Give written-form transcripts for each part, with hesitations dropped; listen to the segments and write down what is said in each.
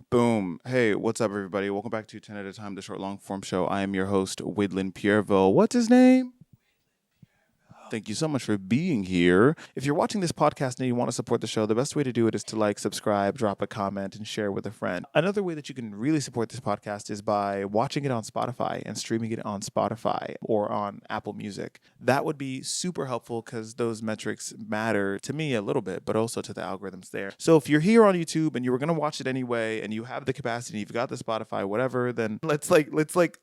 Boom. Hey, what's up, everybody? Welcome back to 10 at a Time, the short long form show. I am your host, Wildlin Pierreville. What's his name? Thank you so much for being here. If you're watching this podcast and you want to support the show, the best way to do it is to like, subscribe, drop a comment, and share with a friend. Another way that you can really support this podcast is by watching it on Spotify and streaming it on Spotify or on Apple Music. That would be super helpful because those metrics matter to me a little bit, but also to the algorithms there. So if you're here on YouTube and you were going to watch it anyway and you have the capacity, you've got the Spotify, whatever, then let's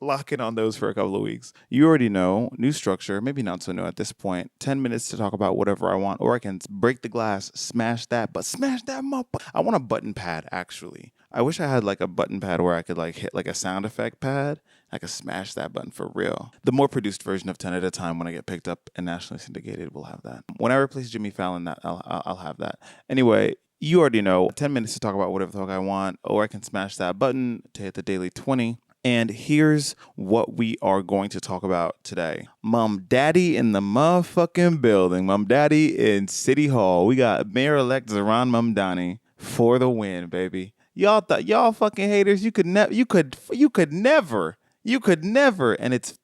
lock in on those for a couple of weeks. You already know, new structure, maybe not so new at this point. 10 minutes to talk about whatever I want, or I can break the glass, smash that motherfucker. I want a button pad, actually. I wish I had like a button pad where I could like hit like a sound effect pad. I could smash that button for real. The more produced version of 10 at a Time, when I get picked up and nationally syndicated, will have that. When I replace Jimmy Fallon, I'll have that. Anyway, you already know, 10 minutes to talk about whatever the fuck I want, or I can smash that button to hit the daily 20. And here's what we are going to talk about today. Mamdani in the motherfucking building. Mamdani in City Hall. We got Mayor-elect Zohran Mamdani for the win, baby. Y'all fucking haters, you could never, and it's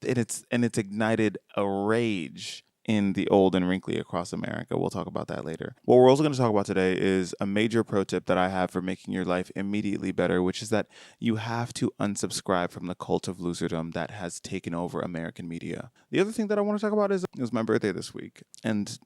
ignited a rage in the old and wrinkly across America. We'll talk about that later. What we're also going to talk about today is a major pro tip that I have for making your life immediately better, which is that you have to unsubscribe from the cult of loserdom that has taken over American media. The other thing that I want to talk about is my birthday this week. And,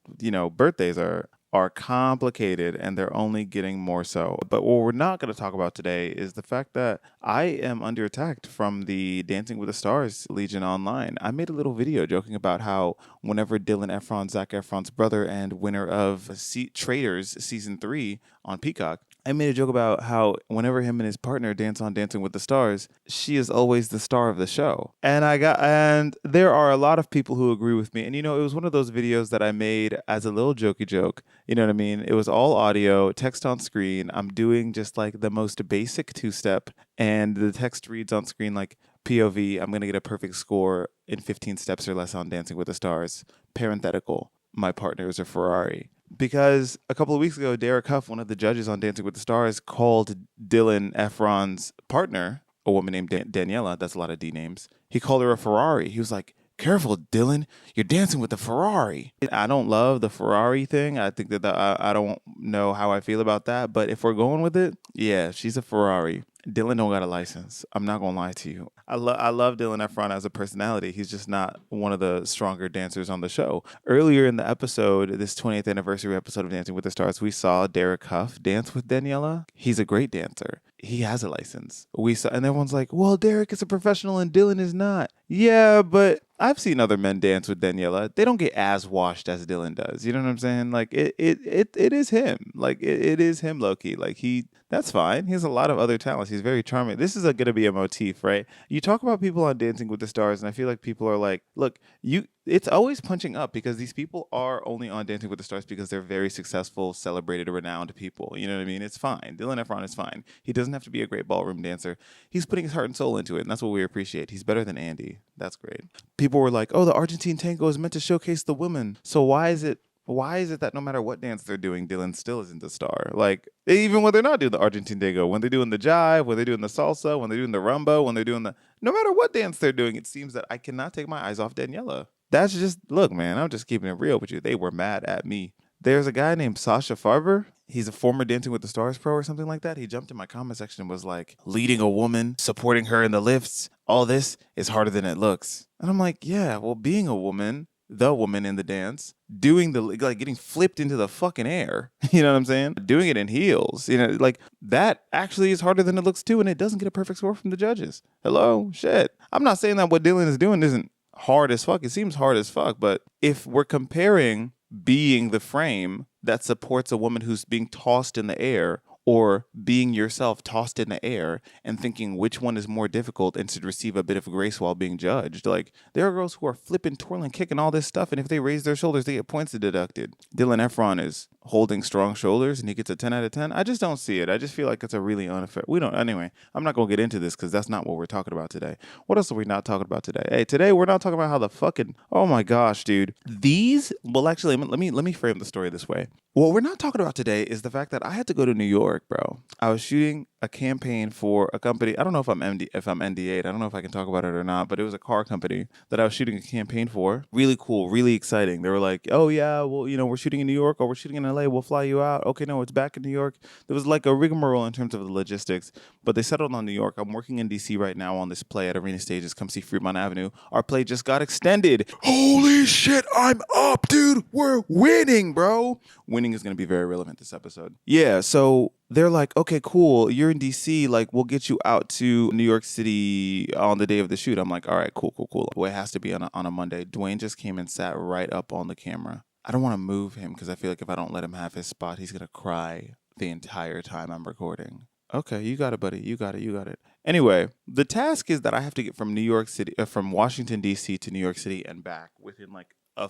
birthdays are complicated and they're only getting more so. But what we're not going to talk about today is the fact that I am under attack from the Dancing with the Stars Legion online. I made a little video joking about how whenever Zac Efron's brother and winner of Traitors Season 3 on Peacock, I made a joke about how whenever him and his partner dance on Dancing with the Stars, she is always the star of the show. And there are a lot of people who agree with me. And it was one of those videos that I made as a little jokey joke. You know what I mean? It was all audio, text on screen. I'm doing just like the most basic two-step, and the text reads on screen like POV, I'm going to get a perfect score in 15 steps or less on Dancing with the Stars. Parenthetical, my partner is a Ferrari. Because a couple of weeks ago, Derek Huff, one of the judges on Dancing with the Stars, called Dylan Efron's partner, a woman named Daniela, that's a lot of D names, he called her a Ferrari. He was like, "Careful, Dylan, you're dancing with a Ferrari." I don't love the Ferrari thing. I think that I don't know how I feel about that. But if we're going with it, yeah, she's a Ferrari. Dylan don't got a license. I'm not going to lie to you. I love Dylan Efron as a personality. He's just not one of the stronger dancers on the show. Earlier in the episode, this 20th anniversary episode of Dancing with the Stars, we saw Derek Huff dance with Daniela. He's a great dancer. He has a license. And everyone's like, well, Derek is a professional and Dylan is not. Yeah, but I've seen other men dance with Daniela. They don't get as washed as Dylan does. You know what I'm saying? Like it is him. Like it is him, low-key. Like that's fine. He has a lot of other talents. He's very charming. This is going to be a motif, right? You talk about people on Dancing with the Stars, and I feel like people are like, look, it's always punching up because these people are only on Dancing with the Stars because they're very successful, celebrated, renowned people. You know what I mean? It's fine. Dylan Efron is fine. He doesn't have to be a great ballroom dancer. He's putting his heart and soul into it, and that's what we appreciate. He's better than Andy. That's great. People were like, oh, the Argentine tango is meant to showcase the women. So why is it that no matter what dance they're doing, Dylan still isn't the star? Like, even when they're not doing the Argentine tango, when they're doing the jive, when they're doing the salsa, when they're doing the rumba, when they're doing no matter what dance they're doing, it seems that I cannot take my eyes off Daniela. That's just, look, man, I'm just keeping it real with you. They were mad at me. There's a guy named Sasha Farber. He's a former Dancing with the Stars pro or something like that. He jumped in my comment section and was like, leading a woman, supporting her in the lifts, all this is harder than it looks. And I'm like, yeah, well, being a woman, the woman in the dance, doing getting flipped into the fucking air, you know what I'm saying? Doing it in heels, like that actually is harder than it looks too, and it doesn't get a perfect score from the judges. Hello? Shit. I'm not saying that what Dylan is doing isn't hard as fuck. It seems hard as fuck, but if we're comparing being the frame that supports a woman who's being tossed in the air, or being yourself tossed in the air and thinking which one is more difficult and should receive a bit of grace while being judged. Like, there are girls who are flipping, twirling, kicking all this stuff, and if they raise their shoulders, they get points deducted. Dylan Efron is holding strong shoulders and he gets a 10 out of 10. I just don't see it. I just feel like it's a really unfair. Anyway, I'm not going to get into this because that's not what we're talking about today. What else are we not talking about today? Hey, today we're not talking about how the fucking, oh my gosh, dude. Actually, let me frame the story this way. What we're not talking about today is the fact that I had to go to New York, bro. I was shooting a campaign for a company. I don't know if if I'm NDA'd. I don't know if I can talk about it or not, but it was a car company that I was shooting a campaign for. Really cool, really exciting. They were like, "Oh yeah, well, we're shooting in New York or we're shooting in LA. We'll fly you out." Okay, no, it's back in New York. There was like a rigmarole in terms of the logistics, but they settled on New York. I'm working in DC right now on this play at Arena Stages. Come see Fremont Avenue. Our play just got extended. Holy shit, I'm up, dude. We're winning, bro. Winning is going to be very relevant this episode. Yeah, so they're like, okay, cool. You're in DC. Like, we'll get you out to New York City on the day of the shoot. I'm like, all right, cool. Well, it has to be on a Monday. Dwayne just came and sat right up on the camera. I don't want to move him because I feel like if I don't let him have his spot, he's going to cry the entire time I'm recording. Okay, you got it, buddy. You got it. Anyway, the task is that I have to get from New York City, from Washington, D.C. to New York City and back within like a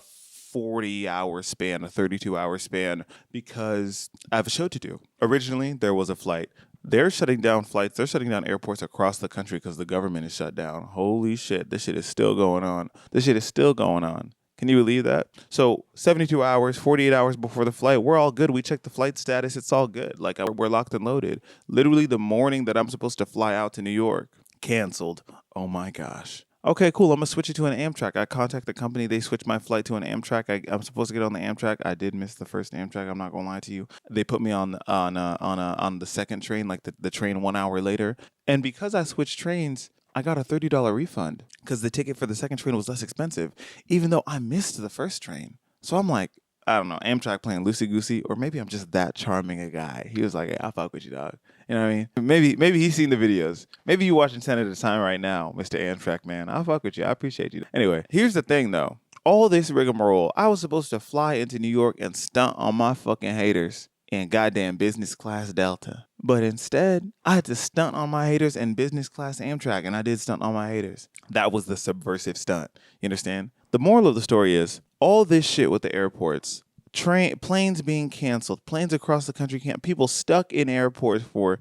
40-hour span, a 32-hour span, because I have a show to do. Originally, there was a flight. They're shutting down flights. They're shutting down airports across the country because the government is shut down. Holy shit, this shit is still going on. Can you believe that? So 72 hours, 48 hours before the flight, we're all good. We checked the flight status. It's all good. Like, we're locked and loaded. Literally the morning that I'm supposed to fly out to New York, canceled. Oh my gosh. Okay, cool. I'm going to switch it to an Amtrak. I contact the company. They switch my flight to an Amtrak. I'm supposed to get on the Amtrak. I did miss the first Amtrak. I'm not going to lie to you. They put me on the second train, like the train 1 hour later. And because I switched trains, I got a $30 refund because the ticket for the second train was less expensive, even though I missed the first train. So I'm like, I don't know, Amtrak playing loosey-goosey, or maybe I'm just that charming a guy. He was like, hey, I'll fuck with you, dog. You know what I mean? Maybe he's seen the videos. Maybe you watching 10 at a time right now, Mr. Amtrak man. I'll fuck with you. I appreciate you. Anyway, here's the thing, though. All this rigmarole, I was supposed to fly into New York and stunt on my fucking haters in goddamn business class Delta. But instead, I had to stunt on my haters in business class Amtrak, and I did stunt on my haters. That was the subversive stunt. You understand? The moral of the story is, all this shit with the airports, planes being canceled, planes across the country people stuck in airports for,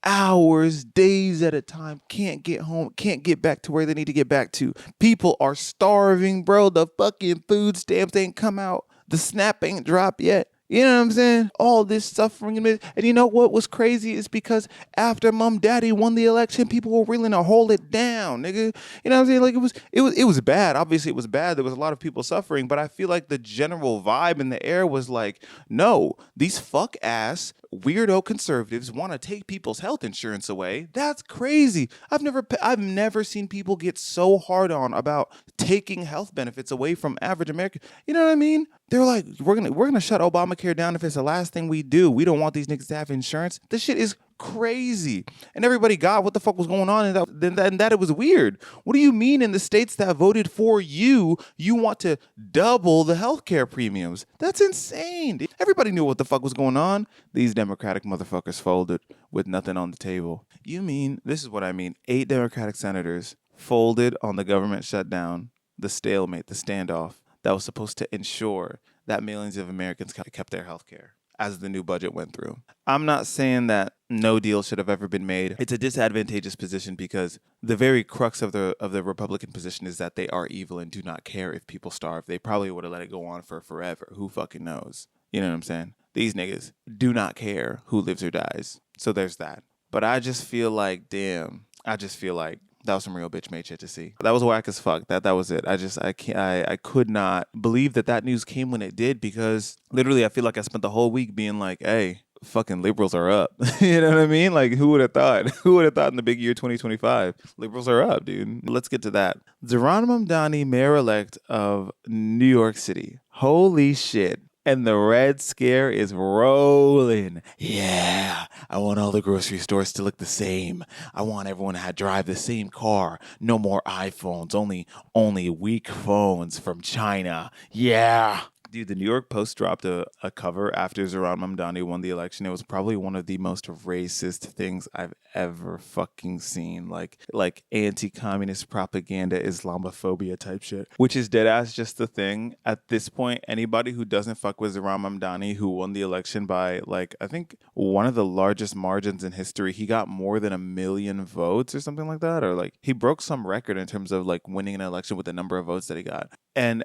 hours, days at a time, can't get home, can't get back to where they need to get back to. People are starving, bro. The fucking food stamps ain't come out. The SNAP ain't dropped yet. You know what I'm saying? All this suffering. And you know what was crazy is because after Mamdani won the election, people were willing to hold it down, nigga. You know what I'm saying? Like, it was bad. Obviously, it was bad. There was a lot of people suffering, but I feel like the general vibe in the air was like, no, these fuck ass weirdo conservatives want to take people's health insurance away. That's crazy. I've never seen people get so hard on about taking health benefits away from average Americans. You know what I mean? They're like, we're gonna shut Obamacare down if it's the last thing we do. We don't want these niggas to have insurance. This shit is crazy. And everybody got what the fuck was going on, and that it was weird. What do you mean in the states that voted for you want to double the healthcare premiums? That's insane. Everybody knew what the fuck was going on. These Democratic motherfuckers folded with nothing on the table. This is what I mean. 8 Democratic senators folded on the government shutdown, the stalemate, the standoff that was supposed to ensure that millions of Americans kept their health care as the new budget went through. I'm not saying that no deal should have ever been made. It's a disadvantageous position because the very crux of the Republican position is that they are evil and do not care if people starve. They probably would have let it go on for forever. Who fucking knows? You know what I'm saying? These niggas do not care who lives or dies. So there's that. But I just feel like, that was some real bitch made shit to see. That was whack as fuck. That was it. I could not believe that news came when it did, because literally I feel like I spent the whole week being like, hey, fucking liberals are up. You know what I mean? Like, who would have thought? Who would have thought in the big year 2025? Liberals are up, dude. Let's get to that. Zohran Mamdani, mayor-elect of New York City. Holy shit. And the Red Scare is rolling. Yeah, I want all the grocery stores to look the same. I want everyone to drive the same car. No more iPhones, only weak phones from China. Yeah. Dude, the New York Post dropped a cover after Zohran Mamdani won the election. It was probably one of the most racist things I've ever fucking seen. Like anti-communist propaganda, Islamophobia type shit, which is dead ass just the thing. At this point, anybody who doesn't fuck with Zohran Mamdani, who won the election by, like, I think one of the largest margins in history, he got more than 1 million votes or something like that. Or like he broke some record in terms of like winning an election with the number of votes that he got. And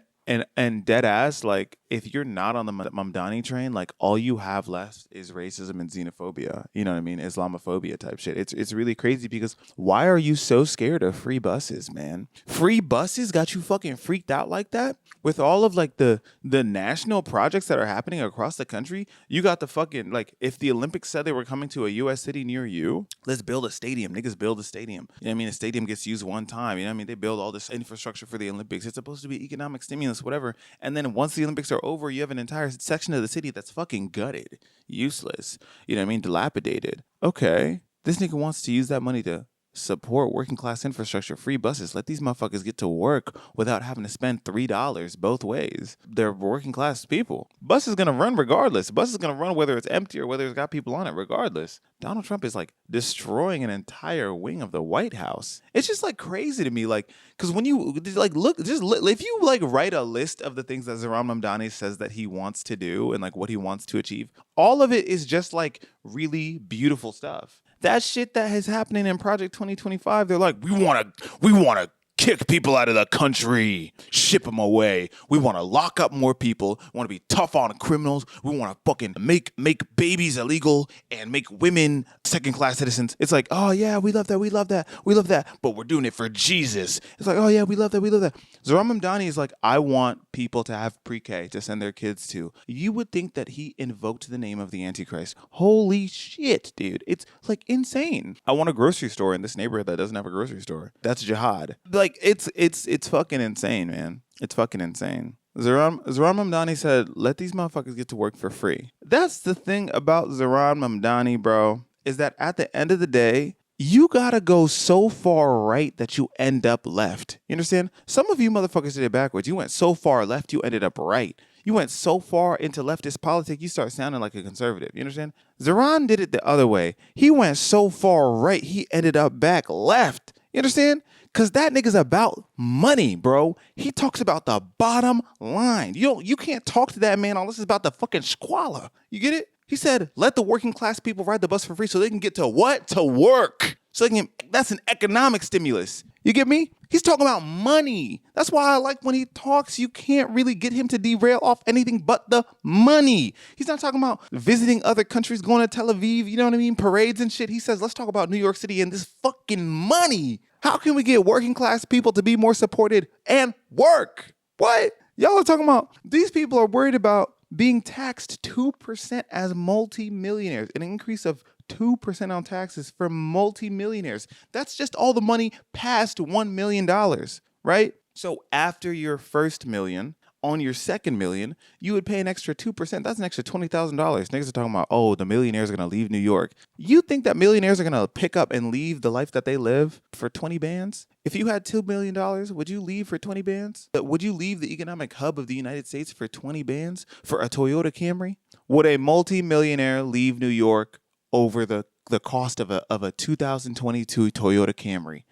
And dead ass, like if you're not on the Mamdani train, like all you have left is racism and xenophobia. You know what I mean? Islamophobia type shit. It's really crazy because why are you so scared of free buses, man? Free buses got you fucking freaked out like that? With all of like the national projects that are happening across the country, you got the fucking like if the Olympics said they were coming to a US city near you, let's build a stadium. Niggas build a stadium. You know what I mean? A stadium gets used one time. You know what I mean? They build all this infrastructure for the Olympics. It's supposed to be economic stimulus, whatever. And then once the Olympics are over, you have an entire section of the city that's fucking gutted, useless. You know what I mean? Dilapidated. Okay. This nigga wants to use that money to support working class infrastructure, free buses. Let these motherfuckers get to work without having to spend $3 both ways. They're working class people. Bus is gonna run regardless. Bus is gonna run whether it's empty or whether it's got people on it, regardless. Donald Trump is like destroying an entire wing of the White House. It's just like crazy to me, like because when you like if you like write a list of the things that Zohran Mamdani says that he wants to do and like what he wants to achieve, all of it is just like really beautiful stuff. That shit that is happening in Project 2025, they're like, we want to kick people out of the country, ship them away. We want to lock up more people. We want to be tough on criminals. We want to fucking make babies illegal and make women second-class citizens. It's like, oh yeah, we love that, we love that, we love that, but we're doing it for Jesus. It's like, oh yeah, we love that, we love that. Zohran Mamdani is like, I want people to have pre-K to send their kids to. You would think that he invoked the name of the Antichrist. Holy shit, dude. It's like insane. I want a grocery store in this neighborhood that doesn't have a grocery store. That's jihad. Like, it's fucking insane, man. It's fucking insane. Zohran Mamdani said, let these motherfuckers get to work for free. That's the thing about Zohran Mamdani, bro, is that at the end of the day, you gotta go so far right that you end up left. You understand? Some of you motherfuckers did it backwards. You went so far left, you ended up right. You went so far into leftist politics, you start sounding like a conservative. You understand? Zohran did it the other way. He went so far right, he ended up back left. You understand? Because that nigga's about money, bro. He talks about the bottom line. You can't talk to that man unless it's about the fucking squalor. You get it? He said, let the working class people ride the bus for free so they can get to what? To work. So they can, that's an economic stimulus. You get me? He's talking about money. That's why I like when he talks, you can't really get him to derail off anything but the money. He's not talking about visiting other countries, going to Tel Aviv, you know what I mean? Parades and shit. He says, let's talk about New York City and this fucking money. How can we get working class people to be more supported and work? What? Y'all are talking about, these people are worried about being taxed 2% as multimillionaires, an increase of 2% on taxes for multimillionaires. That's just all the money past $1 million, right? So after your first million, on your second million, you would pay an extra 2%. That's an extra $20,000. Niggas are talking about, oh, the millionaires are going to leave New York. You think that millionaires are going to pick up and leave the life that they live for 20 bands? If you had $2 million, would you leave for 20 bands? Would you leave the economic hub of the United States for 20 bands? For a Toyota Camry? Would a multimillionaire leave New York over the cost of a 2022 Toyota Camry?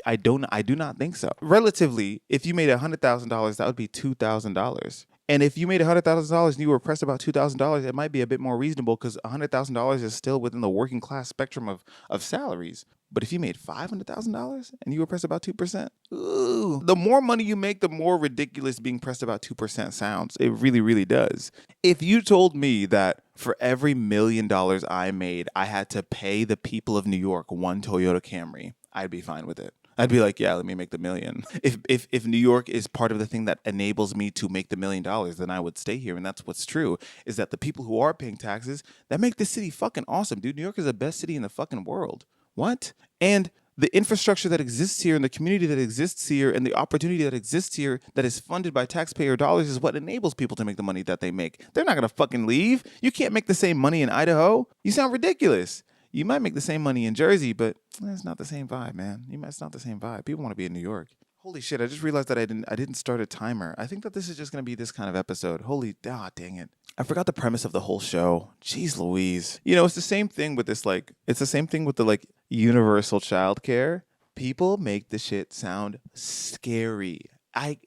I do not think so. Relatively, if you made $100,000, that would be $2,000. And if you made $100,000 and you were pressed about $2,000, it might be a bit more reasonable because $100,000 is still within the working class spectrum of salaries. But if you made $500,000 and you were pressed about 2%, ooh, the more money you make, the more ridiculous being pressed about 2% sounds. It really, really does. If you told me that for every $1 million I made, I had to pay the people of New York one Toyota Camry, I'd be fine with it. I'd be like, yeah, let me make the $1 million. If New York is part of the thing that enables me to make the $1 million, then I would stay here. And that's what's true, is that the people who are paying taxes, that make this city fucking awesome, dude. New York is the best city in the fucking world. What? And the infrastructure that exists here and the community that exists here and the opportunity that exists here that is funded by taxpayer dollars is what enables people to make the money that they make. They're not going to fucking leave. You can't make the same money in Idaho. You sound ridiculous. You might make the same money in Jersey, but it's not the same vibe, man. It's not the same vibe. People want to be in New York. Holy shit, I just realized that I didn't start a timer. I think that this is just going to be this kind of episode. Dang it. I forgot the premise of the whole show. Jeez Louise. You know, it's the same thing with this, it's the same thing with the, universal childcare. People make the shit sound scary. I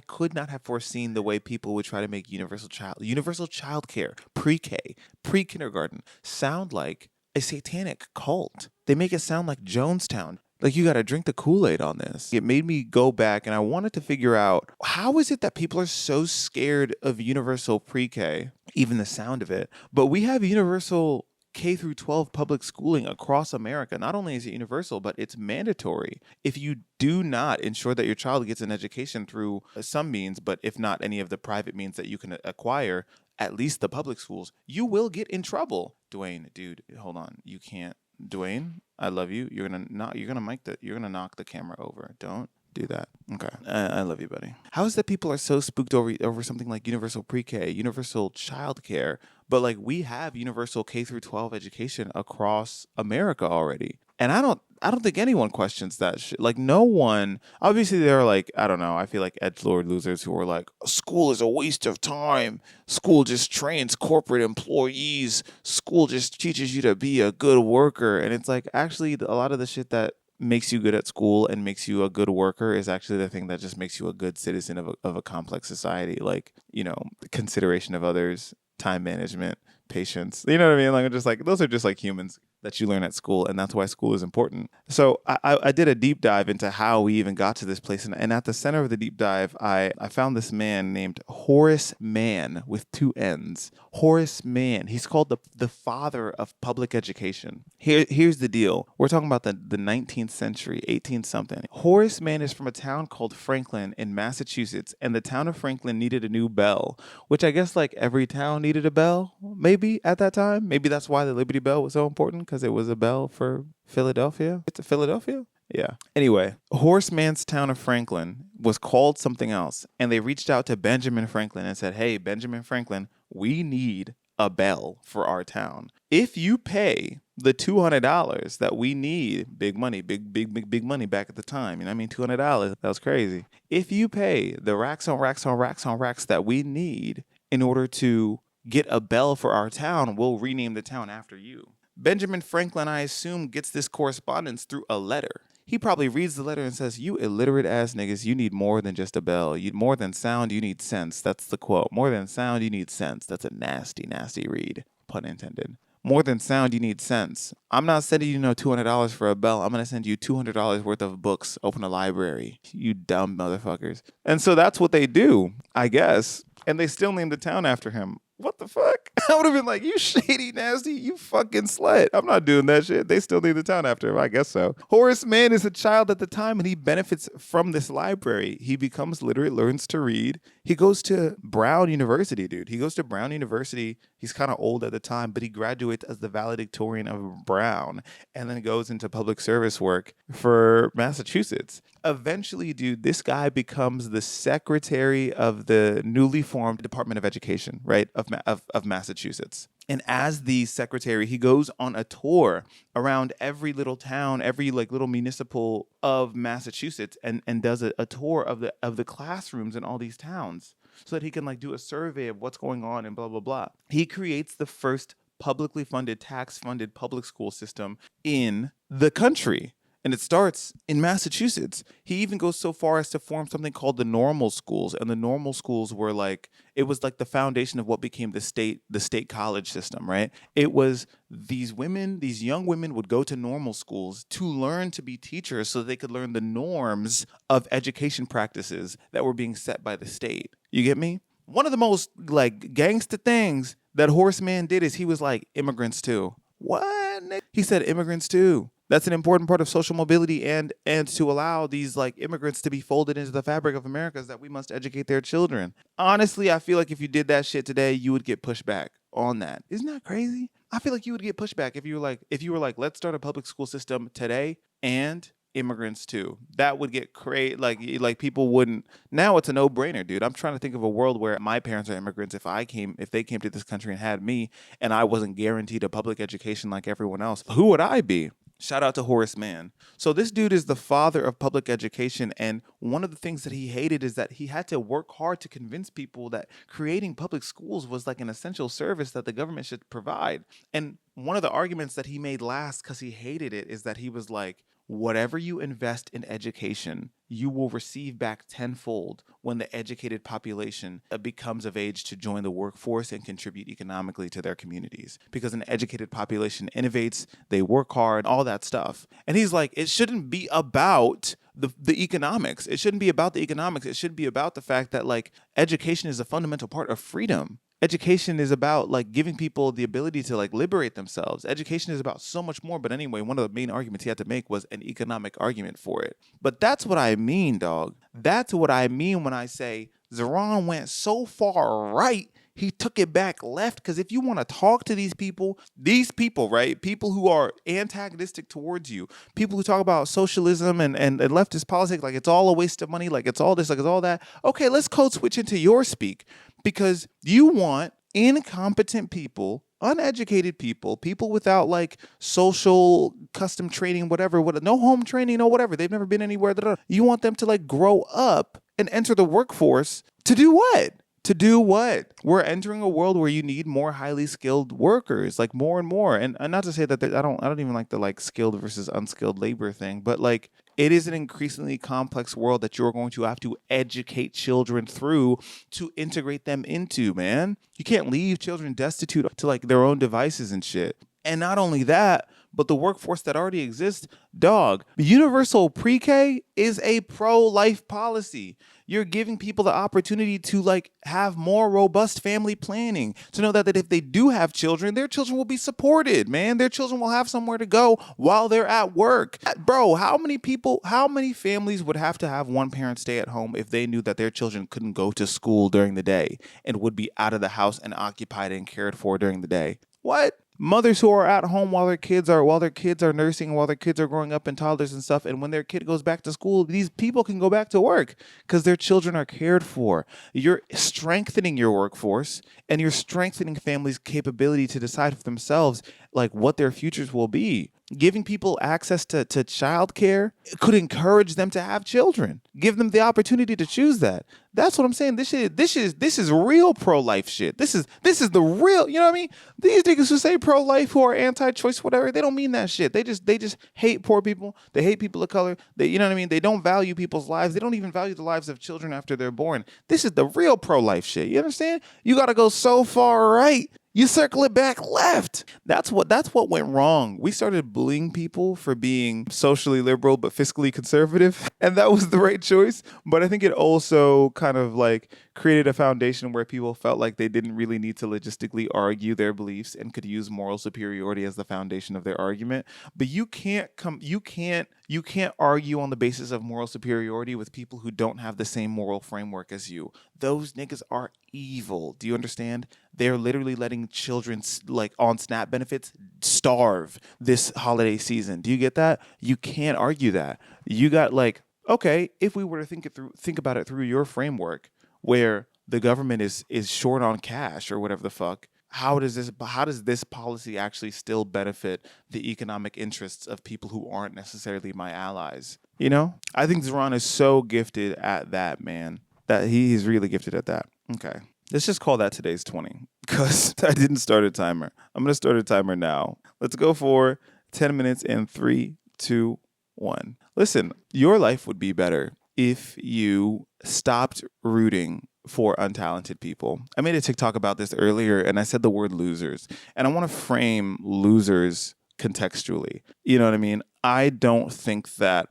could not have foreseen the way people would try to make universal childcare, pre-K, pre-kindergarten, sound like a satanic cult. They make it sound like Jonestown. Like, you got to drink the Kool-Aid on this. It made me go back and I wanted to figure out, how is it that people are so scared of universal pre-K, even the sound of it, but we have universal K through 12 public schooling across America. Not only is it universal, but it's mandatory. If you do not ensure that your child gets an education through some means, but if not any of the private means that you can acquire, at least the public schools, you will get in trouble. Dwayne, dude, hold on. You can't. Dwayne, I love you. You're gonna knock the camera over. Don't do that. Okay. I love you, buddy. How is that people are so spooked over something like universal pre-K, universal childcare, but like we have universal K through 12 education across America already. And I don't think anyone questions that shit. Like, no one. Obviously, there are like, I don't know. I feel like edgelord losers who are like, school is a waste of time. School just trains corporate employees. School just teaches you to be a good worker. And it's like, actually, a lot of the shit that makes you good at school and makes you a good worker is actually the thing that just makes you a good citizen of a complex society. Like, consideration of others, time management, patience. You know what I mean? Like, just like, those are just like humans that you learn at school, and that's why school is important. So I did a deep dive into how we even got to this place, and at the center of the deep dive, I found this man named Horace Mann with 2 N's. Horace Mann. He's called the father of public education. Here's the deal. We're talking about the 19th century, 18 something. Horace Mann is from a town called Franklin in Massachusetts, and the town of Franklin needed a new bell, which I guess like every town needed a bell, maybe at that time. Maybe that's why the Liberty Bell was so important, because it was a bell for Philadelphia. It's a Philadelphia? Yeah. Anyway, Horace Mann's town of Franklin was called something else, and they reached out to Benjamin Franklin and said, hey, Benjamin Franklin, we need a bell for our town. If you pay the $200 that we need, big money, big money back at the time, you know what I mean? $200, that was crazy. If you pay the racks on racks on racks on racks that we need in order to get a bell for our town, we'll rename the town after you. Benjamin Franklin, I assume, gets this correspondence through a letter. He probably reads the letter and says, you illiterate ass niggas, you need more than just a bell. More than sound, you need sense. That's the quote. More than sound, you need sense. That's a nasty, nasty read. Pun intended. More than sound, you need sense. I'm not sending you $200 for a bell. I'm going to send you $200 worth of books. Open a library. You dumb motherfuckers. And so that's what they do, I guess. And they still named the town after him. What the fuck? I would have been like, you shady, nasty, you fucking slut. I'm not doing that shit. They still need the town after him. I guess so. Horace Mann is a child at the time, and he benefits from this library. He becomes literate, learns to read. He goes to Brown University, dude. He goes to Brown University. He's kind of old at the time, but he graduates as the valedictorian of Brown and then goes into public service work for Massachusetts. Eventually, dude, this guy becomes the secretary of the newly formed Department of Education, right, of Massachusetts. And as the secretary, he goes on a tour around every little town, every like little municipal of Massachusetts, and does a tour of the classrooms in all these towns so that he can like do a survey of what's going on and blah, blah, blah. He creates the first publicly funded, tax-funded public school system in the country. And it starts in Massachusetts. He even goes so far as to form something called the normal schools. And the normal schools were like, it was like the foundation of what became the state college system, right? It was these young women would go to normal schools to learn to be teachers so they could learn the norms of education practices that were being set by the state. You get me? One of the most like gangster things that Horace Mann did is he was like, immigrants too. What? He said immigrants too. That's an important part of social mobility and to allow these like immigrants to be folded into the fabric of America is that we must educate their children. Honestly, I feel like if you did that shit today, you would get pushback on that. Isn't that crazy? I feel like you would get pushback if you were like, let's start a public school system today and immigrants too. That would get crazy. Like people wouldn't. Now it's a no-brainer, dude. I'm trying to think of a world where my parents are immigrants. If they came to this country and had me and I wasn't guaranteed a public education like everyone else, who would I be? Shout out to Horace Mann. So this dude is the father of public education, and one of the things that he hated is that he had to work hard to convince people that creating public schools was like an essential service that the government should provide. And one of the arguments that he made last, because he hated it, is that he was like, whatever you invest in education, you will receive back tenfold when the educated population becomes of age to join the workforce and contribute economically to their communities. Because an educated population innovates, they work hard, all that stuff. And he's like, it shouldn't be about the economics. It shouldn't be about the economics. It should be about the fact that like education is a fundamental part of freedom. Education is about like giving people the ability to like liberate themselves. Education is about so much more. But anyway, one of the main arguments he had to make was an economic argument for it. But that's what I mean, dog. That's what I mean when I say Zeron went so far right, he took it back left. Because if you want to talk to these people, right? People who are antagonistic towards you, people who talk about socialism and leftist politics, like it's all a waste of money, like it's all this, like it's all that. Okay, let's code switch into your speak. Because you want incompetent people, uneducated people, people without like social custom training, whatever, no home training, no whatever. They've never been anywhere. You want them to like grow up and enter the workforce to do what? To do what? We're entering a world where you need more highly skilled workers, like more and more. And not to say that I don't even like the like skilled versus unskilled labor thing, but like it is an increasingly complex world that you're going to have to educate children through to integrate them into, man. You can't leave children destitute to like their own devices and shit. And not only that, but the workforce that already exists, dog, universal pre-K is a pro-life policy. You're giving people the opportunity to like have more robust family planning, to know that if they do have children, their children will be supported, man. Their children will have somewhere to go while they're at work. Bro, how many families would have to have one parent stay at home if they knew that their children couldn't go to school during the day and would be out of the house and occupied and cared for during the day? What? Mothers who are at home while their kids are nursing, while their kids are growing up and toddlers and stuff, and when their kid goes back to school, these people can go back to work because their children are cared for. You're strengthening your workforce and you're strengthening families' capability to decide for themselves like what their futures will be. Giving people access to childcare could encourage them to have children. Give them the opportunity to choose that. That's what I'm saying. This is real pro-life shit. This is the real, you know what I mean? These niggas who say pro-life, who are anti-choice, whatever, they don't mean that shit. They just hate poor people. They hate people of color. They, you know what I mean? They don't value people's lives. They don't even value the lives of children after they're born. This is the real pro-life shit. You understand? You got to go so far right, you circle it back left. That's what went wrong. We started bullying people for being socially liberal but fiscally conservative, and that was the right choice. But I think it also kind of like created a foundation where people felt like they didn't really need to logistically argue their beliefs and could use moral superiority as the foundation of their argument. But you can't argue on the basis of moral superiority with people who don't have the same moral framework as you. Those niggas are evil. Do you understand? They're literally letting children like on SNAP benefits starve this holiday season. Do you get that? You can't argue that. You got like, okay, if we were to think about it through your framework where the government is short on cash or whatever the fuck, how does this policy actually still benefit the economic interests of people who aren't necessarily my allies? You know? I think Zeron is so gifted at that, man. That he's really gifted at that. Okay. Let's just call that today's 20 because I didn't start a timer. I'm going to start a timer now. Let's go for 10 minutes in 3, 2, 1. Listen, your life would be better if you stopped rooting for untalented people. I made a TikTok about this earlier and I said the word losers. And I want to frame losers contextually. You know what I mean? I don't think that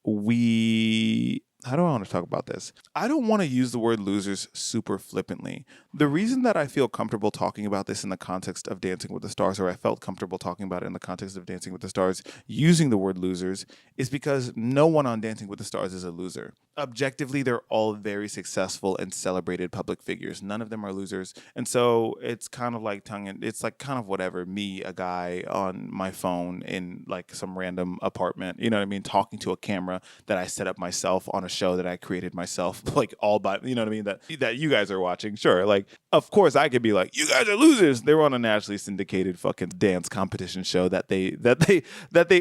we... How do I want to talk about this? I don't want to use the word losers super flippantly. The reason that I feel comfortable talking about this in the context of Dancing with the Stars, or I felt comfortable talking about it in the context of Dancing with the Stars, using the word losers, is because no one on Dancing with the Stars is a loser. Objectively, they're all very successful and celebrated public figures. None of them are losers. And so it's kind of like it's like kind of whatever, me, a guy on my phone in like some random apartment, you know what I mean, talking to a camera that I set up myself on a show that I created myself, like all by, you know what I mean, that you guys are watching. Sure, like, of course I could be like, you guys are losers. They were on a nationally syndicated fucking dance competition show that they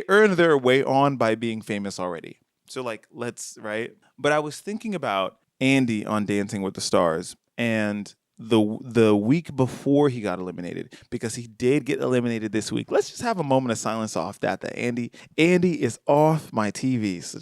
earned their way on by being famous already. So like, let's, right? But I was thinking about Andy on Dancing with the Stars, and the week before he got eliminated, because he did get eliminated this week. Let's just have a moment of silence off that Andy is off my TV. So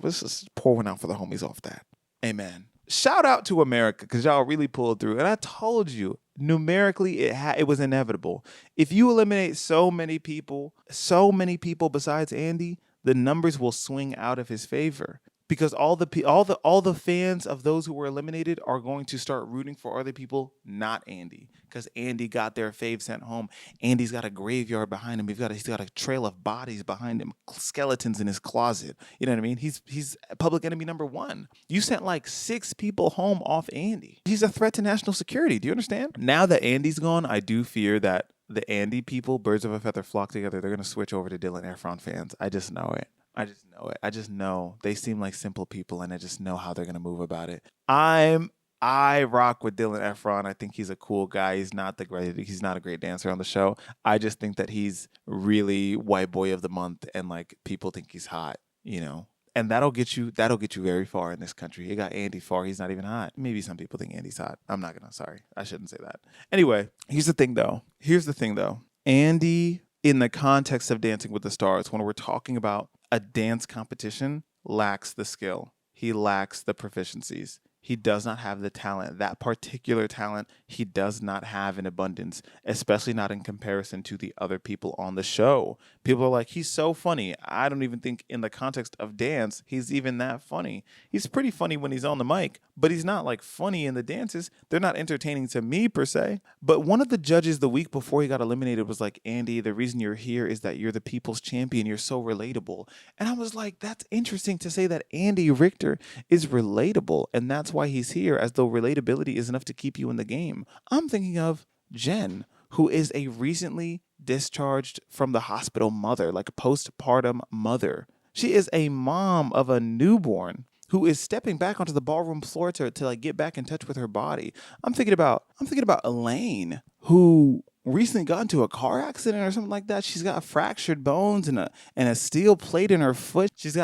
let's just pour one out for the homies off that. Amen. Shout out to America, because y'all really pulled through. And I told you, numerically, it was inevitable. If you eliminate so many people besides Andy, the numbers will swing out of his favor, because all the fans of those who were eliminated are going to start rooting for other people, not Andy, because Andy got their fave sent home. Andy's got a graveyard behind him. He's got a trail of bodies behind him, skeletons in his closet. You know what I mean? He's public enemy number one. You sent like 6 people home off Andy. He's a threat to national security. Do you understand? Now that Andy's gone, I do fear that the Andy people, birds of a feather flock together, they're going to switch over to Dylan Efron fans. I just know it. I just know they seem like simple people, and I just know how they're gonna move about it. I rock with Dylan Efron. I think he's a cool guy. He's not a great dancer on the show. I just think that he's really white boy of the month, and like people think he's hot, you know. And that'll get you very far in this country. It got Andy far. He's not even hot. Maybe some people think Andy's hot. Sorry. I shouldn't say that. Anyway, here's the thing though. Andy, in the context of Dancing with the Stars, when we're talking about a dance competition, lacks the skill. He lacks the proficiencies. He does not have the talent. That particular talent he does not have in abundance, especially not in comparison to the other people on the show. People are like, he's so funny. I don't even think in the context of dance, he's even that funny. He's pretty funny when he's on the mic, but he's not like funny in the dances. They're not entertaining to me per se. But one of the judges the week before he got eliminated was like, Andy, the reason you're here is that you're the people's champion. You're so relatable. And I was like, that's interesting to say that Andy Richter is relatable. And that's why he's here, as though relatability is enough to keep you in the game. I'm thinking of Jen, who is a recently discharged from the hospital mother, like a postpartum mother. She is a mom of a newborn who is stepping back onto the ballroom floor to like get back in touch with her body. I'm thinking about Elaine, who recently got into a car accident or something like that. She's got fractured bones and a steel plate in her foot. She's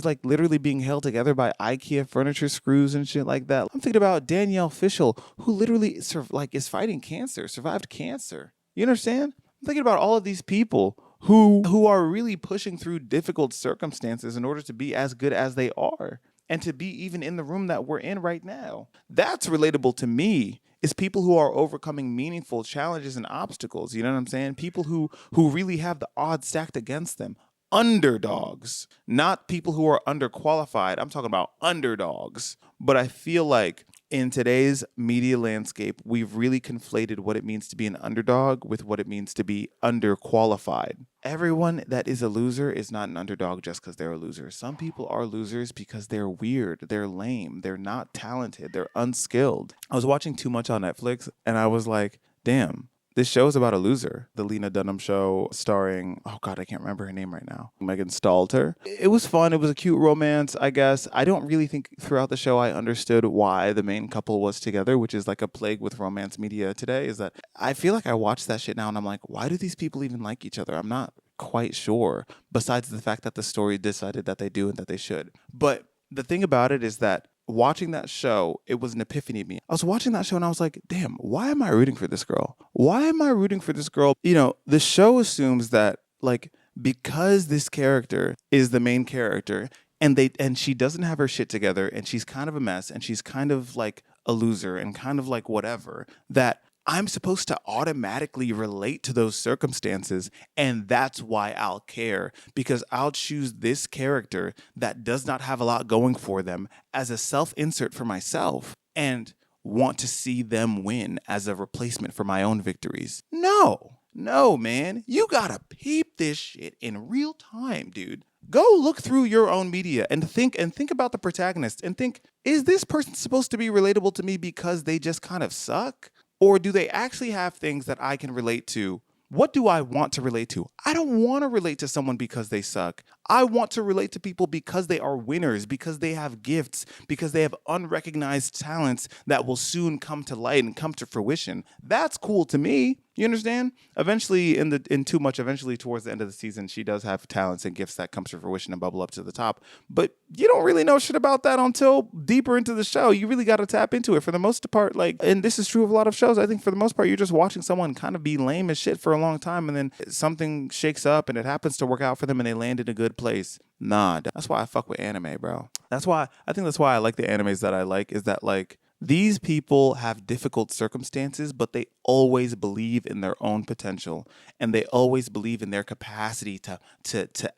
like literally being held together by IKEA furniture screws and shit like that. I'm thinking about Danielle Fishel, who literally is fighting cancer, survived cancer. You understand? I'm thinking about all of these people who are really pushing through difficult circumstances in order to be as good as they are, and to be even in the room that we're in right now. That's relatable to me. Is people who are overcoming meaningful challenges and obstacles. You know what I'm saying? People who really have the odds stacked against them. Underdogs, not people who are underqualified. I'm talking about underdogs. But I feel like in today's media landscape, we've really conflated what it means to be an underdog with what it means to be underqualified. Everyone that is a loser is not an underdog just because they're a loser. Some people are losers because they're weird, they're lame, they're not talented, they're unskilled. I was watching too much on Netflix, and I was like, damn, this show is about a loser. The Lena Dunham show starring, oh God, I can't remember her name right now, Megan Stalter. It was fun. It was a cute romance, I guess. I don't really think throughout the show I understood why the main couple was together, which is like a plague with romance media today, is that I feel like I watch that shit now and I'm like, why do these people even like each other? I'm not quite sure, besides the fact that the story decided that they do and that they should. But the thing about it is that watching that show, it was an epiphany to me. I was watching that show and I was like, damn, why am I rooting for this girl? Why am I rooting for this girl? You know, the show assumes that, like, because this character is the main character and she doesn't have her shit together and she's kind of a mess and she's kind of like a loser and kind of like whatever, that I'm supposed to automatically relate to those circumstances, and that's why I'll care, because I'll choose this character that does not have a lot going for them as a self-insert for myself and want to see them win as a replacement for my own victories. No, man. You gotta peep this shit in real time, dude. Go look through your own media and think about the protagonist and think, is this person supposed to be relatable to me because they just kind of suck? Or do they actually have things that I can relate to? What do I want to relate to? I don't want to relate to someone because they suck. I want to relate to people because they are winners, because they have gifts, because they have unrecognized talents that will soon come to light and come to fruition. That's cool to me. You understand? Eventually, eventually towards the end of the season, she does have talents and gifts that comes to fruition and bubble up to the top. But you don't really know shit about that until deeper into the show. You really got to tap into it. For the most part, and this is true of a lot of shows, I think for the most part, you're just watching someone kind of be lame as shit for a long time, and then something shakes up and it happens to work out for them and they land in a good place. Nah, that's why I fuck with anime, bro. That's why I like the animes that I like, is that these people have difficult circumstances, but they always believe in their own potential, and they always believe in their capacity to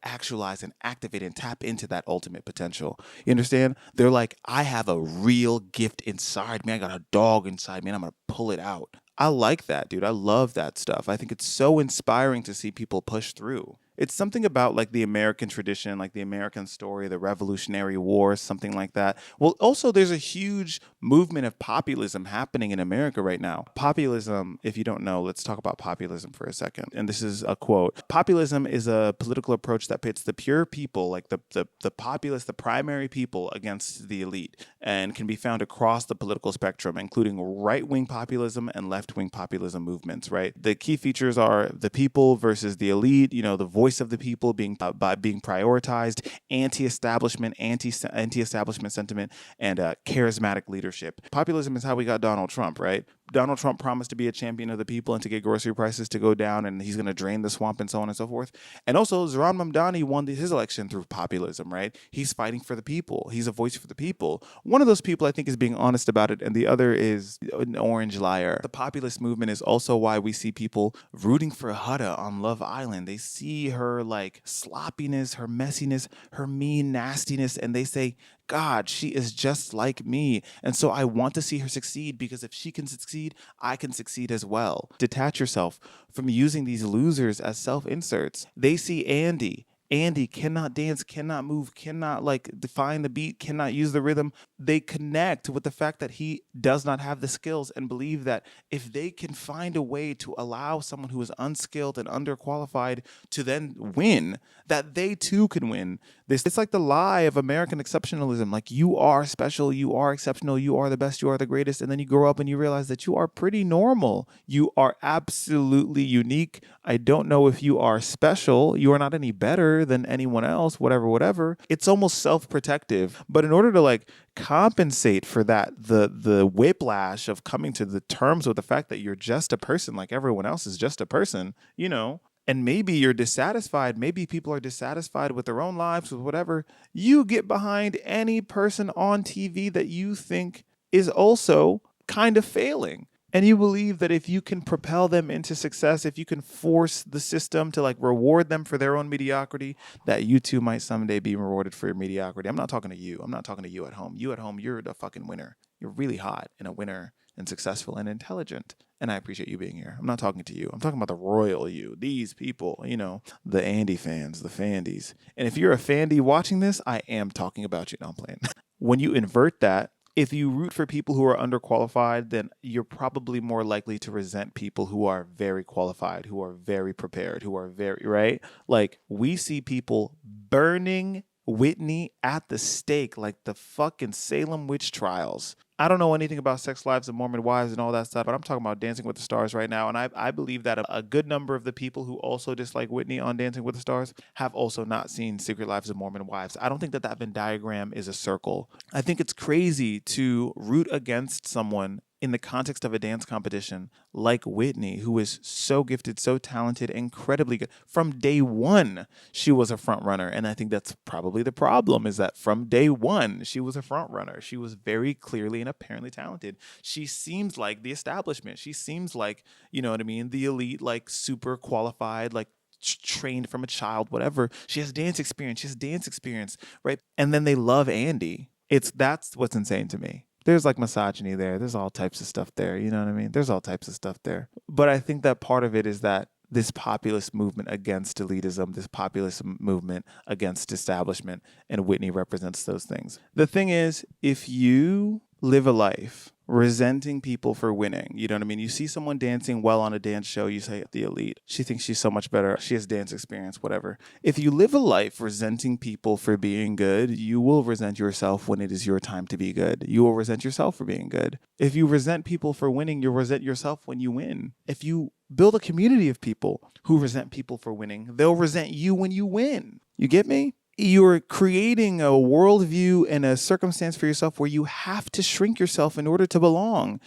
actualize and activate and tap into that ultimate potential. You understand? They're like, I have a real gift inside me. I got a dog inside me, and I'm going to pull it out. I like that, dude. I love that stuff. I think it's so inspiring to see people push through. It's something about the American tradition, the American story, the Revolutionary War, something like that. Well, also there's a huge movement of populism happening in America right now. Populism, if you don't know, let's talk about populism for a second. And this is a quote. Populism is a political approach that pits the pure people, the populace, the primary people, against the elite, and can be found across the political spectrum, including right-wing populism and left-wing populism movements, right? The key features are the people versus the elite, the voice of the people being prioritized, anti-establishment sentiment, and charismatic leadership. Populism is how we got Donald Trump, right? Donald Trump promised to be a champion of the people and to get grocery prices to go down, and he's going to drain the swamp and so on and so forth. And also, Zoran Mamdani won his election through populism, right? He's fighting for the people. He's a voice for the people. One of those people, I think, is being honest about it, and the other is an orange liar. The populist movement is also why we see people rooting for Hutta on Love Island. They see her sloppiness, her messiness, her mean nastiness, and they say, God, she is just like me. And so I want to see her succeed, because if she can succeed, I can succeed as well. Detach yourself from using these losers as self-inserts. They see Andy. Andy cannot dance, cannot move, cannot define the beat, cannot use the rhythm. They connect with the fact that he does not have the skills and believe that if they can find a way to allow someone who is unskilled and underqualified to then win, that they too can win. It's like the lie of American exceptionalism. You are special, you are exceptional, you are the best, you are the greatest. And then you grow up and you realize that you are pretty normal. You are absolutely unique. I don't know if you are special. You are not any better than anyone else, whatever. It's almost self-protective. But in order to compensate for that, the whiplash of coming to the terms with the fact that you're just a person like everyone else is just a person, and maybe you're dissatisfied, maybe people are dissatisfied with their own lives, with whatever, you get behind any person on TV that you think is also kind of failing. And you believe that if you can propel them into success, if you can force the system to reward them for their own mediocrity, that you too might someday be rewarded for your mediocrity. I'm not talking to you. I'm not talking to you at home. You at home, you're the fucking winner. You're really hot and a winner and successful and intelligent. And I appreciate you being here. I'm not talking to you. I'm talking about the royal you. These people, the Andy fans, the Fandies. And if you're a Fandy watching this, I am talking about you. No, I'm playing. When you invert that, if you root for people who are underqualified, then you're probably more likely to resent people who are very qualified, who are very prepared, who are very, right? We see people burning Whitney at the stake, like the fucking Salem witch trials. I don't know anything about Sex Lives of Mormon Wives and all that stuff, but I'm talking about Dancing with the Stars right now. And I believe that a good number of the people who also dislike Whitney on Dancing with the Stars have also not seen Secret Lives of Mormon Wives. I don't think that Venn diagram is a circle. I think it's crazy to root against someone in the context of a dance competition like Whitney, who is so gifted, so talented, incredibly good. From day one, she was a front runner. And I think that's probably the problem, is that from day one, she was a front runner. She was very clearly and apparently talented. She seems like the establishment. She seems like, the elite, super qualified, trained from a child, whatever. She has dance experience, right? And then they love Andy. That's what's insane to me. There's misogyny there. There's all types of stuff there. You know what I mean? There's all types of stuff there. But I think that part of it is that this populist movement against elitism, this populist movement against establishment, and Whitney represents those things. The thing is, if you live a life resenting people for winning. You know what I mean? You see someone dancing well on a dance show, you say the elite. She thinks she's so much better. She has dance experience, whatever. If you live a life resenting people for being good, you will resent yourself when it is your time to be good. You will resent yourself for being good. If you resent people for winning, you'll resent yourself when you win. If you build a community of people who resent people for winning, they'll resent you when you win. You get me? You're creating a worldview and a circumstance for yourself where you have to shrink yourself in order to belong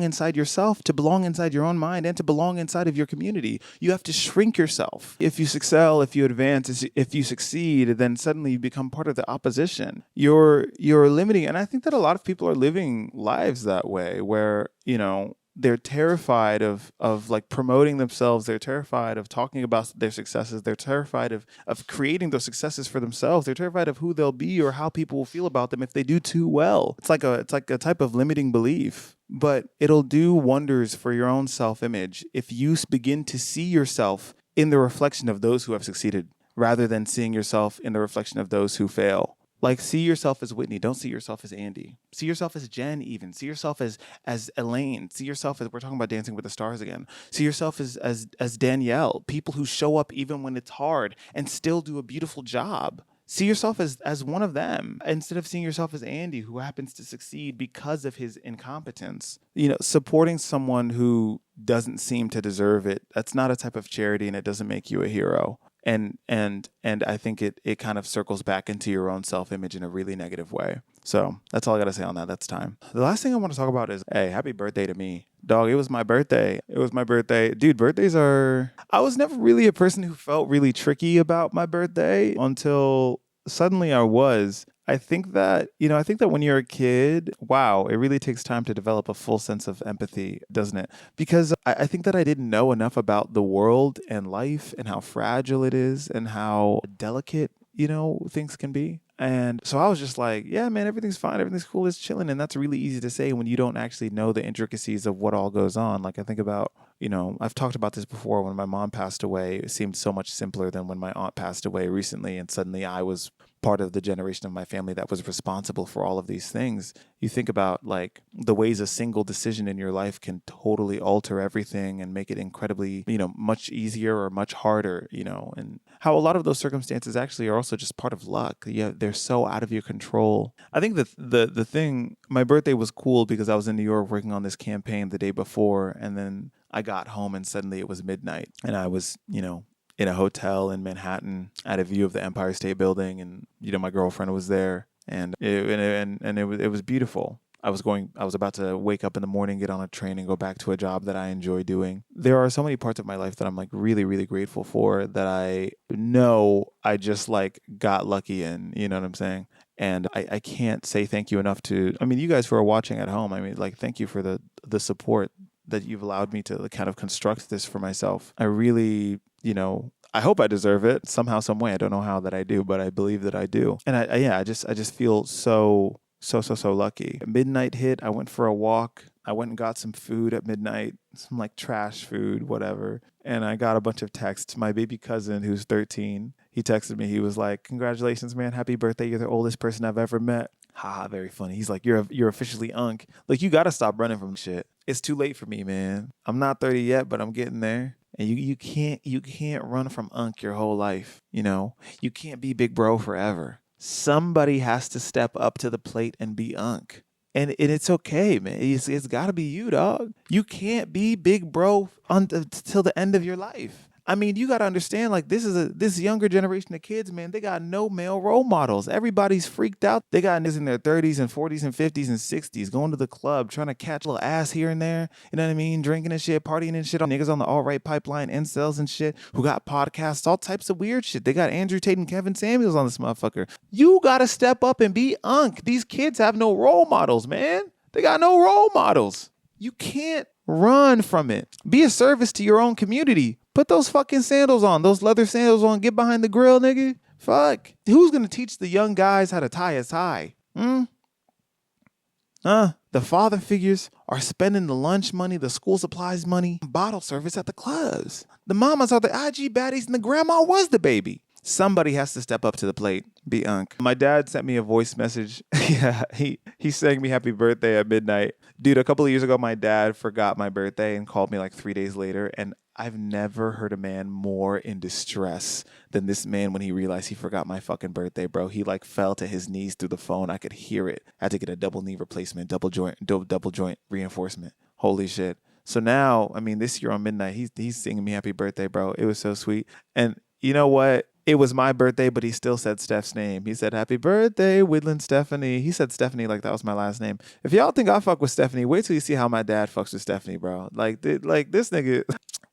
inside yourself, to belong inside your own mind, and to belong inside of your community. You have to shrink yourself. If you excel, if you advance, if you succeed, then suddenly you become part of the opposition. You're limiting. And I think that a lot of people are living lives that way where, they're terrified of like promoting themselves. They're terrified of talking about their successes. They're terrified of creating those successes for themselves. They're terrified of who they'll be or how people will feel about them if they do too well. It's like a type of limiting belief, but it'll do wonders for your own self-image if you begin to see yourself in the reflection of those who have succeeded rather than seeing yourself in the reflection of those who fail. Like, see yourself as Whitney. Don't see yourself as Andy. See yourself as Jen even. See yourself as Elaine. See yourself as, we're talking about Dancing with the Stars again. See yourself as Danielle. People who show up even when it's hard and still do a beautiful job. See yourself as one of them instead of seeing yourself as Andy, who happens to succeed because of his incompetence. Supporting someone who doesn't seem to deserve it, that's not a type of charity, and it doesn't make you a hero. And I think it kind of circles back into your own self-image in a really negative way. So that's all I got to say on that. That's time. The last thing I want to talk about is, hey, happy birthday to me. Dog, it was my birthday. Dude, birthdays are... I was never really a person who felt really tricky about my birthday until suddenly I was. I think that when you're a kid, wow, it really takes time to develop a full sense of empathy, doesn't it? Because I think that I didn't know enough about the world and life and how fragile it is and how delicate, things can be. And so I was just like, yeah, man, everything's fine. Everything's cool. It's chilling. And that's really easy to say when you don't actually know the intricacies of what all goes on. Like, I think about, I've talked about this before. When my mom passed away, it seemed so much simpler than when my aunt passed away recently. And suddenly I was part of the generation of my family that was responsible for all of these things. You think about like the ways a single decision in your life can totally alter everything and make it incredibly, much easier or much harder, and how a lot of those circumstances actually are also just part of luck. Yeah, they're so out of your control. I think that the thing, my birthday was cool because I was in New York working on this campaign the day before, and then I got home and suddenly it was midnight and I was, in a hotel in Manhattan at a view of the Empire State Building, and my girlfriend was there, and it was beautiful. I was about to wake up in the morning, get on a train, and go back to a job that I enjoy doing. There are so many parts of my life that I'm like really, really grateful for that I know I just like got lucky in. You know what I'm saying? And I can't say thank you enough to. I mean, you guys who are watching at home. I mean, like, thank you for the support that you've allowed me to kind of construct this for myself. I really, I hope I deserve it somehow, some way. I don't know how that I do, but I believe that I do. And I just feel so lucky. Midnight hit. I went for a walk. I went and got some food at midnight, some like trash food, whatever. And I got a bunch of texts. My baby cousin, who's 13, he texted me. He was like, "Congratulations, man. Happy birthday. You're the oldest person I've ever met." Haha, very funny. He's like, you're officially unk. Like, you got to stop running from shit. It's too late for me, man. I'm not 30 yet, but I'm getting there. And you can't run from unk your whole life. You can't be big bro forever. Somebody has to step up to the plate and be unk. And it's okay, man. It's got to be you, dog. You can't be big bro until the end of your life. I mean, you got to understand, like, this younger generation of kids, man, they got no male role models. Everybody's freaked out. They got niggas in their 30s and 40s and 50s and 60s going to the club, trying to catch a little ass here and there. You know what I mean? Drinking and shit, partying and shit. Niggas on the alt-right pipeline, incels and shit, who got podcasts, all types of weird shit. They got Andrew Tate and Kevin Samuels on this motherfucker. You got to step up and be unk. These kids have no role models, man. They got no role models. You can't run from it. Be a service to your own community. Put those fucking sandals on, those leather sandals on. Get behind the grill, nigga. Fuck. Who's going to teach the young guys how to tie a tie? The father figures are spending the lunch money, the school supplies money, bottle service at the clubs. The mamas are the IG baddies and the grandma was the baby. Somebody has to step up to the plate. Be Unc. My dad sent me a voice message. Yeah, he sang me happy birthday at midnight. Dude, a couple of years ago, my dad forgot my birthday and called me like 3 days later. And I've never heard a man more in distress than this man when he realized he forgot my fucking birthday, bro. He like fell to his knees through the phone. I could hear it. I had to get a double knee replacement, double joint reinforcement. Holy shit. So now, I mean, this year on midnight, he's singing me happy birthday, bro. It was so sweet. And you know what? It was my birthday, but he still said Steph's name. He said, "Happy birthday, Wildlin Stephanie." He said Stephanie like that was my last name. If y'all think I fuck with Stephanie, wait till you see how my dad fucks with Stephanie, bro. Like this nigga.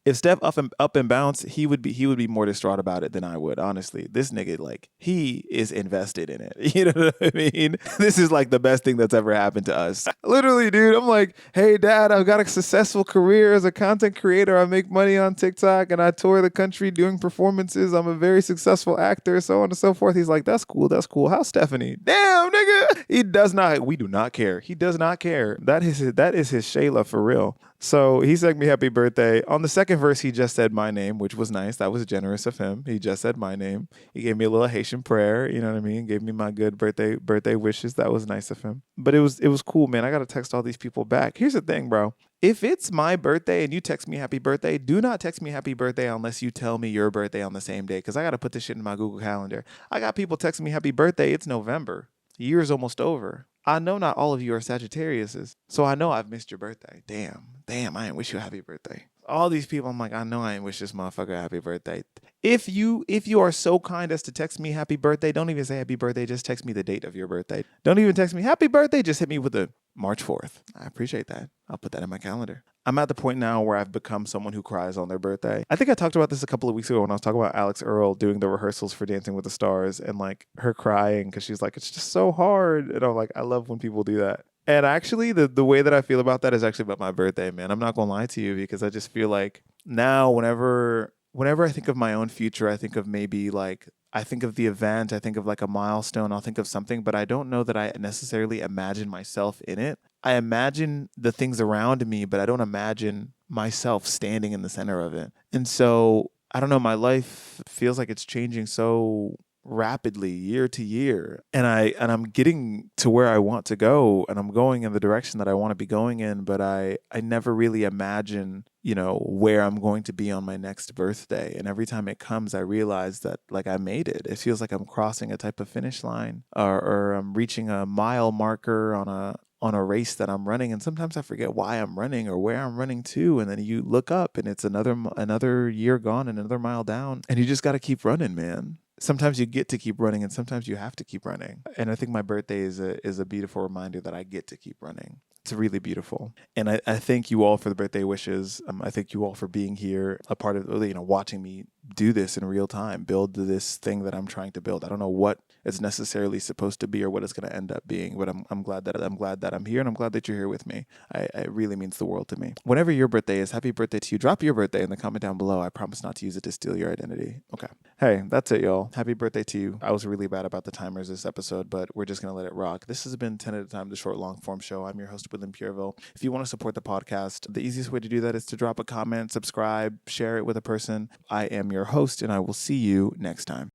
If Steph up and bounce, he would be more distraught about it than I would. Honestly, this nigga like he is invested in it. You know what I mean? This is like the best thing that's ever happened to us. Literally, dude. I'm like, hey, dad, I've got a successful career as a content creator. I make money on TikTok and I tour the country doing performances. I'm a very successful actor, so on and so forth. He's like, that's cool. That's cool. How's Stephanie? Damn, nigga. He does not. We do not care. He does not care. That is his Shayla for real. So he sang me happy birthday. On the second verse, he just said my name, which was nice. That was generous of him. He just said my name. He gave me a little Haitian prayer, you know what I mean? Gave me my good birthday wishes. That was nice of him. But it was cool, man. I gotta text all these people back. Here's the thing, bro. If it's my birthday and you text me happy birthday, do not text me happy birthday unless you tell me your birthday on the same day. Cause I gotta put this shit in my Google Calendar. I got people texting me happy birthday. It's November. Year's almost over. I know not all of you are Sagittariuses, so I know I've missed your birthday. Damn, I ain't wish you a happy birthday. All these people, I'm like, I know I ain't wish this motherfucker a happy birthday. If you are so kind as to text me happy birthday, don't even say happy birthday. Just text me the date of your birthday. Don't even text me happy birthday. Just hit me with the March 4th. I appreciate that. I'll put that in my calendar. I'm at the point now where I've become someone who cries on their birthday. I think I talked about this a couple of weeks ago when I was talking about Alex Earl doing the rehearsals for Dancing with the Stars and like her crying because she's like, it's just so hard. And I'm like, I love when people do that. And actually, the way that I feel about that is actually about my birthday, man. I'm not gonna lie to you because I just feel like now, whenever I think of my own future, I think of maybe like I think of the event, I think of like a milestone, I'll think of something, but I don't know that I necessarily imagine myself in it. I imagine the things around me, but I don't imagine myself standing in the center of it. And so I don't know, my life feels like it's changing so rapidly year to year and I'm getting to where I want to go and I'm going in the direction that I want to be going in, but I never really imagine, where I'm going to be on my next birthday. And every time it comes, I realize that like I made it. It feels like I'm crossing a type of finish line or I'm reaching a mile marker on a race that I'm running, and sometimes I forget why I'm running or where I'm running to, and then you look up and it's another year gone and another mile down, and you just got to keep running, man. Sometimes you get to keep running and sometimes you have to keep running. And I think my birthday is a beautiful reminder that I get to keep running. It's really beautiful. And I thank you all for the birthday wishes. I thank you all for being here, a part of, watching me do this in real time, build this thing that I'm trying to build. I don't know what it's necessarily supposed to be or what it's going to end up being, but I'm glad that I'm here and I'm glad that you're here with me. It really means the world to me. Whenever your birthday is, happy birthday to you. Drop your birthday in the comment down below. I promise not to use it to steal your identity. Okay. Hey, that's it, y'all. Happy birthday to you. I was really bad about the timers this episode, but we're just going to let it rock. This has been 10 at a time, the short long form show. I'm your host, Wildlin Pureville. If you want to support the podcast, the easiest way to do that is to drop a comment, subscribe, share it with a person. I am your host, and I will see you next time.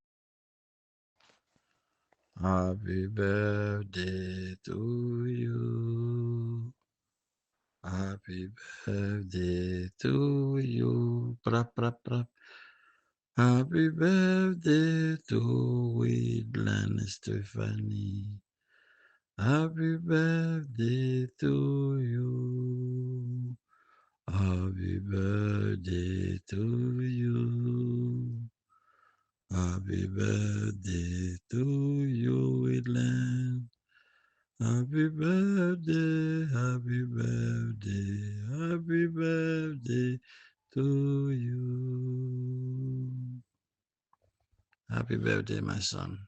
Happy birthday to you. Happy birthday to you. Prap, prap, prap. Happy birthday to Wildlin Stephanie. Happy birthday to you. Happy birthday to you. Happy birthday to you, Wildlin. Happy birthday, happy birthday, happy birthday to you. Happy birthday, my son.